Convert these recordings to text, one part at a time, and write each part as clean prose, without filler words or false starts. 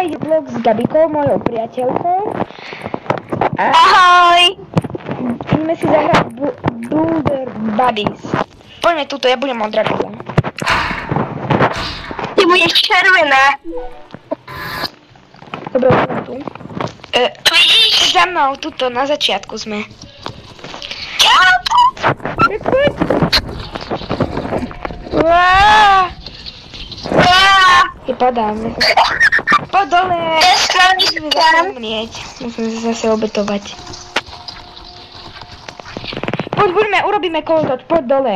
ide vlog s Gabikou, mojou priateľkou. Ahoj! Ideme si zahrať Boulder Buddies. Poďme tuto, ja budem modrá gula. Ty budeš červená. Dobre, poďme tu. Vidíš? Za mnou, tuto, na začiatku sme. Poď. Padáme. Po dole. Musíme zase umrieť. Musíme sa zase obetovať. Poď, urobíme kolotoč, poď dole.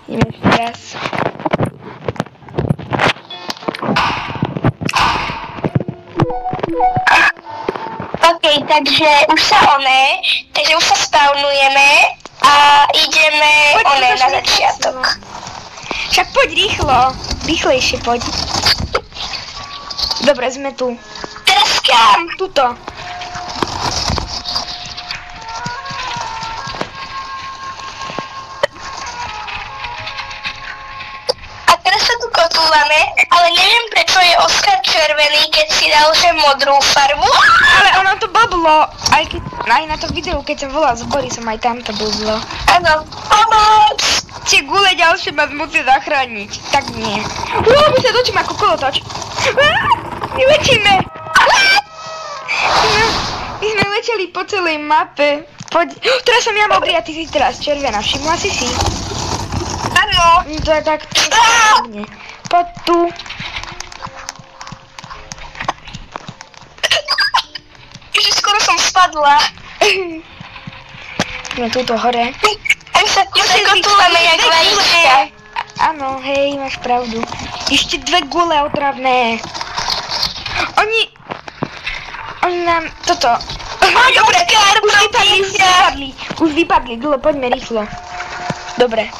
Ideme ešte raz. OK, takže už sa spawnujeme a ideme na začiatok. Však poď rýchlo, rýchlejšie poď. Dobre, sme tu. Teraz kam? Tuto. A teraz sa tu kotúvame, ale neviem prečo je Oskar červený, keď si dal že modrú farbu. Ale ono to blblo, aj na to videu, keď som volal s Borisom, aj tam to blblo. Áno, pomoc! Tie gule ďalšie ma musí zachrániť. Tak nie. My sa točíme ako kolotoč. My letíme. My sme leteli po celej mape. Poď. Teraz som ja modrý a ty si teraz červená. Všimla si si? Áno. To je tak. Poď tu. Ježi, skoro som spadla. No túto hore. My sa kotúvame jak vajíčka. Áno, hej, máš pravdu. Ešte dve gule otravné. Oni nám toto. Dobre, už vypadli, dlho, poďme rýchlo. Dobre,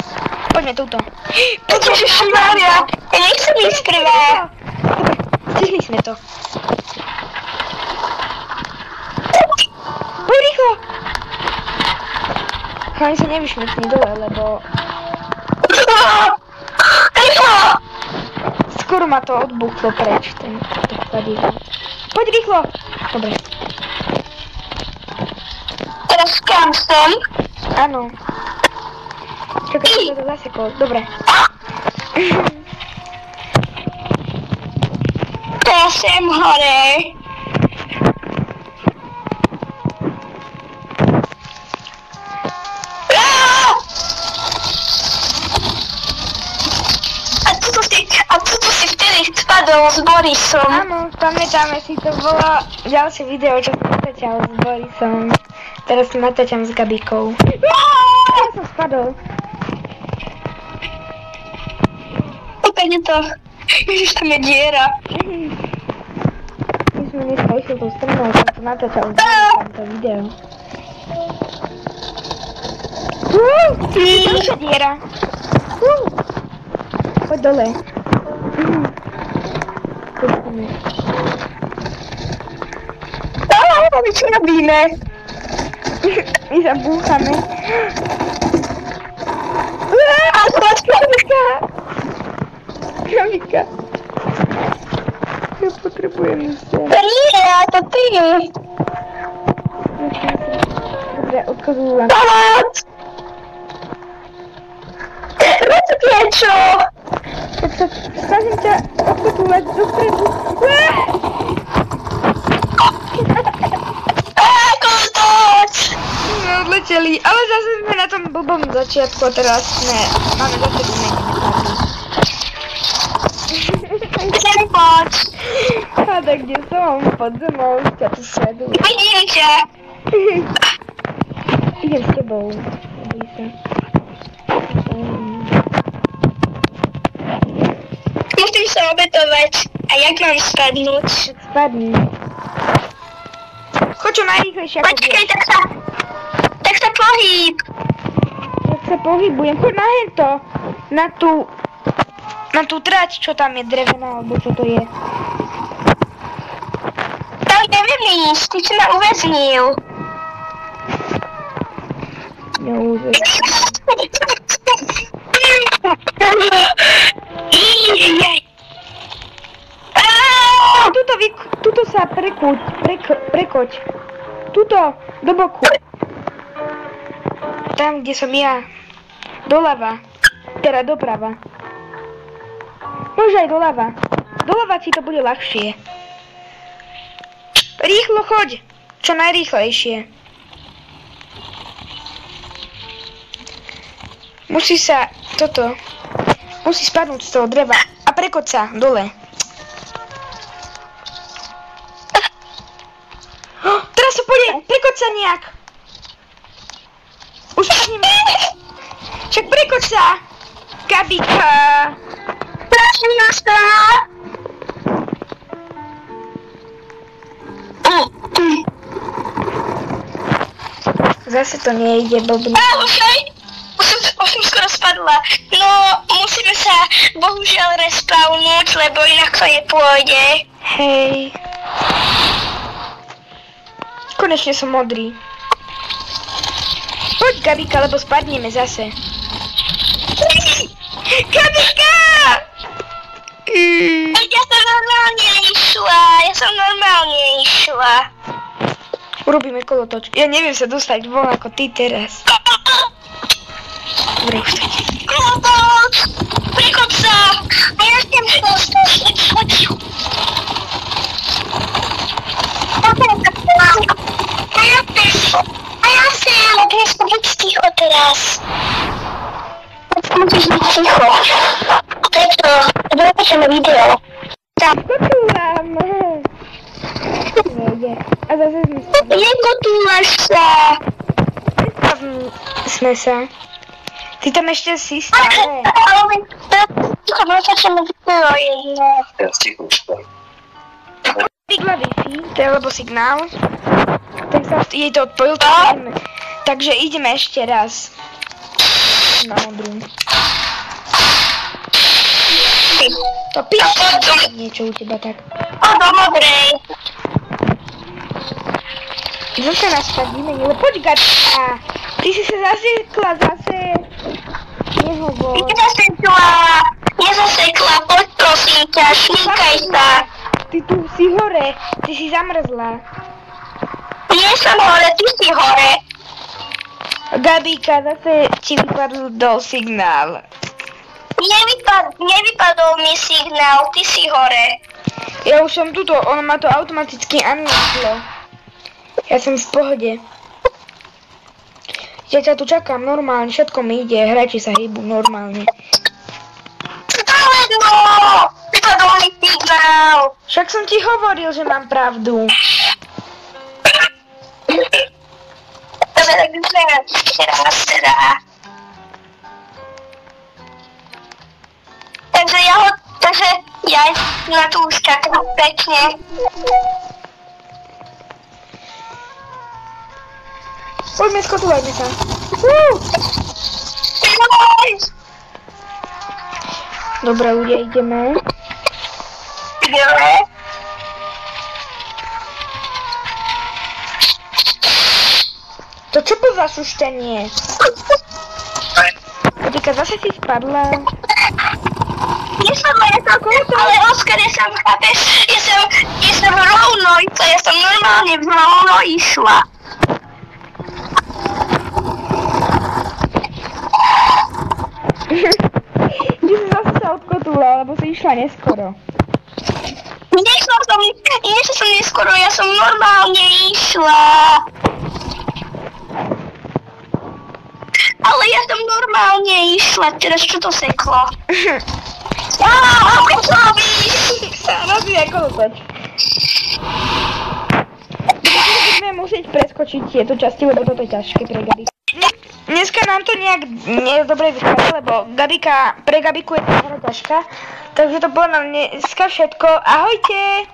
poďme túto. Ježišmária, ja nechcem ísť prvá. Dobre, stihli sme to. Poď rýchlo. Hlavne sa nevyšmykni dole, lebo... Skoro ma to odbuchlo preč, ten kladík. Poď rýchlo! Dobre. Teraz kam som? Áno. Čakaj, som to zasekol. Dobre. Teraz sem hore. A tuto si vtedy spadol s Borisom. Áno, pamätáme si, to bolo ďalšie video, čo som natáčal s Borisom. Teraz si natáčam s Gabikou. Ja som spadol. Opäť je to. Ježiš, tam je diera. My sme dneska išli tou stranou, som to natáčal s Borisom, to video. Ďalšia diera. Poď dole. My čo robíme? My sa búchame. Gabika. Ja potrebujem sa. To nie, to ty. Dobre, odkozujem. Pomoc! Rozpiečo! Tak sa snažím ťa odkotúvať dopredu. Kolotoč! Sme odleteli, ale zase sme na tom blbom začiatku a teraz máme zase vymenené party. Sem poď! Háda, kde som? Pod zemou, ťa tu sledujem. Vidím ťa! Idem s tebou. Neboj sa. Musím sa obetovať. A jak mám spadnúť? Tak spadni. Choď čo najrýchlejšie ako Počkej, tak sa pohýb. Tak sa pohybujem. Choď na hento. Na tú trať, čo tam je drevená, alebo čo to je. Tam neviem ísť, ty si ma uväznil. Neuvěř. prekoď. Tuto, do boku. Tam, kde som ja. Doľava. Teda doprava. Môže aj doľava. Doľava ti to bude ľahšie. Rýchlo choď. Čo najrýchlejšie. Musí sa toto. Musí spadnúť z toho dreva. A prekoď sa dole. Teraz sa pôjde. Prekoď sa nejak. Už spadneme. Však prekoď sa. Gabika. Prosím sa. Zase to nejde, blbý. Už som skoro spadla. No, musíme sa bohužiaľ respawnúť, lebo inak to nepôjde. Hej. Konečne som modrý. Poď, Gabika, lebo spadneme zase. Gabika! Ja som normálne išla. Urobíme kolotoč. Ja neviem sa dostať von ako ty teraz. Dobre, už tak. Kolotoč! Prekoď sa! A ja chcem sa dostať. A ja chcem, buď ticho teraz. Musíš byť ticho. Preto, dokážeme video. Tak. Kotúlam. Nejde. A zase sme sa. Nekotúlaš sa. Sme sa. Ty tam ešte si stále. Dokážeme video jedno. Vygla Wi-Fi, to je lebo signál. Tak sa jej to odpojil, takže ideme ešte raz. Na modrú. To píš niečo u teba tak. Do modrej. Zase nás spadíme, ale poď Gabika. Ty si sa zasekla zase. Nehovor. Nezasekla, poď prosím ťa, šmíkaj sa. Ty tu si hore, ty si zamrzla. Nie som hore, ty si hore. Gabika, zase ti vypadol signál. Nevypadol mi signál, ty si hore. Ja už som tuto, ono ma to automaticky unlocklo. Ja som v pohode. Ja ťa tu čakám normálne, všetko mi ide, hráči sa hýbu normálne. Ale no, vypadol mi signál. Však som ti hovoril, že mám pravdu. Takže ja na to už čakám pekne. Poďme, skotúvajme sa. Dobre, ľudia, ideme. Ideme. To čo bol za šuštenie? Odika, zase si spadla. Nespadla, ja som ale Oskar, ja som, chápeš, ja som rovno išla, ja som normálne rovno išla. Ty si zase sa odkotula, lebo si išla neskoro. Nešla som neskoro, ja som normálne išla. Ale ja som normálne išla, teraz čo to seklo? Ako to robíš? Rozvíjaj kolotoč. Budeme musieť preskočiť tieto časti, lebo toto je ťažké pre Gabiku. Dneska nám to nejak dobre vychádza, lebo pre Gabiku je to ťažká. Takže to bolo na dneska všetko. Ahojte!